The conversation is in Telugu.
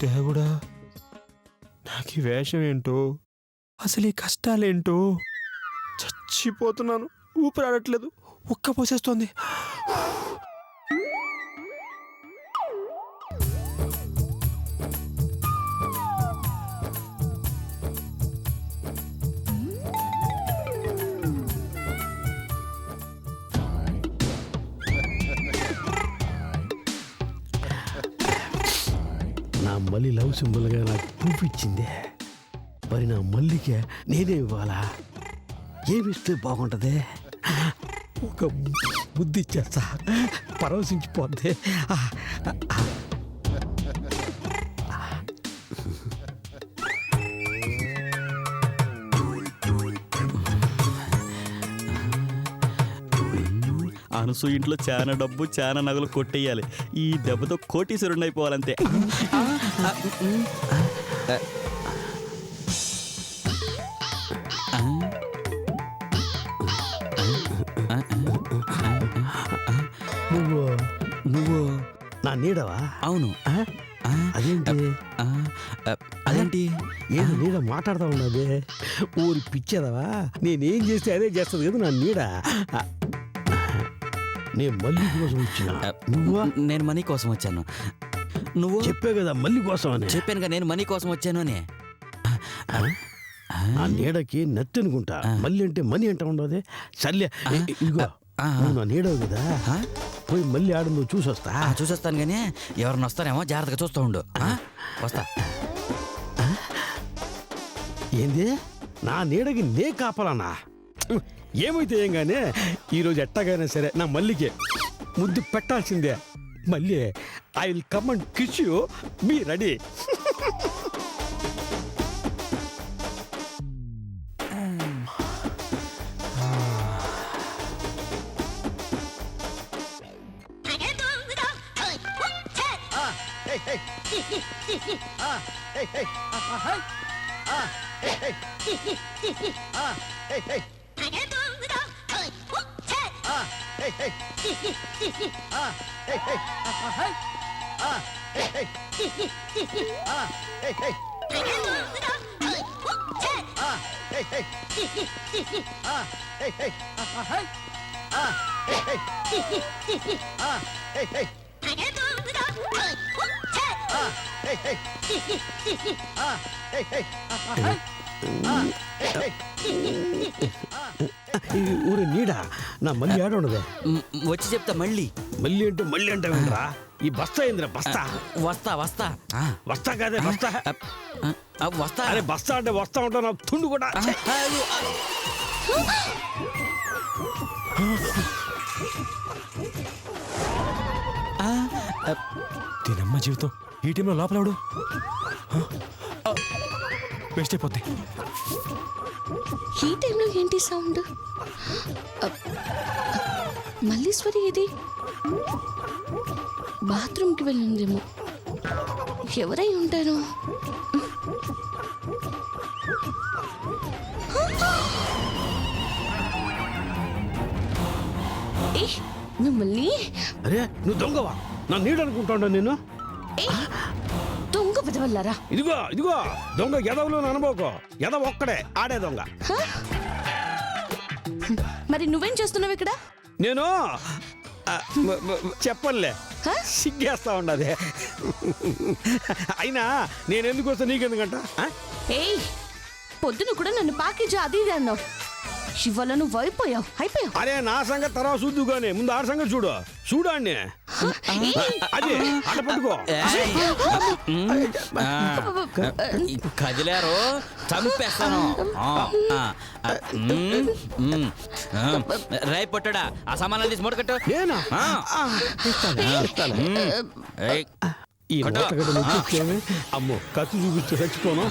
దేవుడా, నాకు ఈ వేషం ఏంటో, అసలు ఈ కష్టాలేంటో. చచ్చిపోతున్నాను, ఊపిరాడట్లేదు, ఉక్క పోసేస్తోంది. నా మళ్ళీ లవ్ సింబల్గా నాకు చూపించిందే, మరి నా మల్లికే నేనే ఇవ్వాలా? ఏమిస్తే బాగుంటుంది? ఒక బుద్ధి ఇచ్చేస్తా, పరవశించిపోద్ది. అనసు ఇంట్లో చాలా డబ్బు చాలా నగలు కొట్టేయాలి. ఈ దెబ్బతో కోటీశ్వరుడు అయిపోవాలంతే. నువ్వు నువ్వు నా నీడవా? అవును. అదేంటి అదేంటి ఏదో నీడ మాట్లాడుతూ ఉన్నది? ఊరి పిచ్చేదవా? నేనేం చేస్తే అదే చేస్తుంది కదా నా నీడ. నేను మళ్ళీ కోసం వచ్చిన, నువ్వు? నేను మనీ కోసం వచ్చాను. నువ్వు చెప్పే కదా మళ్ళీ కోసం అని. చెప్పానుగా నేను మనీ కోసం వచ్చాను అని. ఆ నీడకి నత్తి అనుకుంటా, మళ్ళీ అంటే మనీ అంటా ఉండదు. సర్లే, ఇదిగో నువ్వు నా నీడవు కదా, పోయి మళ్ళీ ఆడు నువ్వు చూసొస్తా. చూసొస్తాను కానీ ఎవరిని వస్తారేమో జాగ్రత్తగా చూస్తూ ఉండు. వస్తా. ఏంది నా నీడకి నే కాపాలన్నా? ఏమైతే ఏం గానే ఈరోజు ఎట్టగైనా సరే నా మల్లికే ముద్దు పెట్టాల్సిందే. మళ్ళీ I will come and kiss you, be ready. ఊరి నీడ నా మళ్ళీ ఆడ ఉండదు. వచ్చి చెప్తా. మళ్ళీ మళ్ళీ అంటే రా. ఈ బస్తా ఏంద్రా? బస్తా వస్తా వస్తా వస్తా కాదే బస్తా. వస్తా. అరే బస్తా అంటే వస్తా ఉంటా, నా తుండు కూడా. దీనమ్మ జీవితం ఈ టైంలో లోపలవాడు వేస్ట్ అయిపోద్ది. ఈ టైంలో ఏంటి సౌండ్? మల్లీశ్వరి ఇది బాత్రూమ్కి వెళ్ళిందేమో. ఎవరై ఉంటారు? మిమ్మల్ని. అరే నువ్వు దొంగవా? నా నీడు అనుకుంటాడు నేను. దొంగ పెదవల్లారా? ఇదిగో దొంగ ఎదవలో అనుభవకో. ఎదవ ఒక్కడే ఆడే దొంగ. మరి నువ్వేం చేస్తున్నావు ఇక్కడ? నేను చెప్పనులే, సిగ్గేస్తా ఉండదే. అయినా నేను ఎందుకు వస్తా నీకెందుకంట? ఏయ్, పొద్దున కూడా నన్ను ప్యాకేజ్ అది ఇది అన్నావు. ఇవాళ నువ్వు అయిపోయావు. అరే నా సంగతి తర్వాత చూద్దు కానీ ముందు ఆడ సంగతి చూడు అన్ని. అది అడ పట్టుకో. కదిలేరు చంపేస్తాను. రై పొట్టడా ఆ సామాన్లు తీసి మూట కట్టు. నేనా? ఈ అమ్మో కత్తి చూపించి చచ్చిపోను.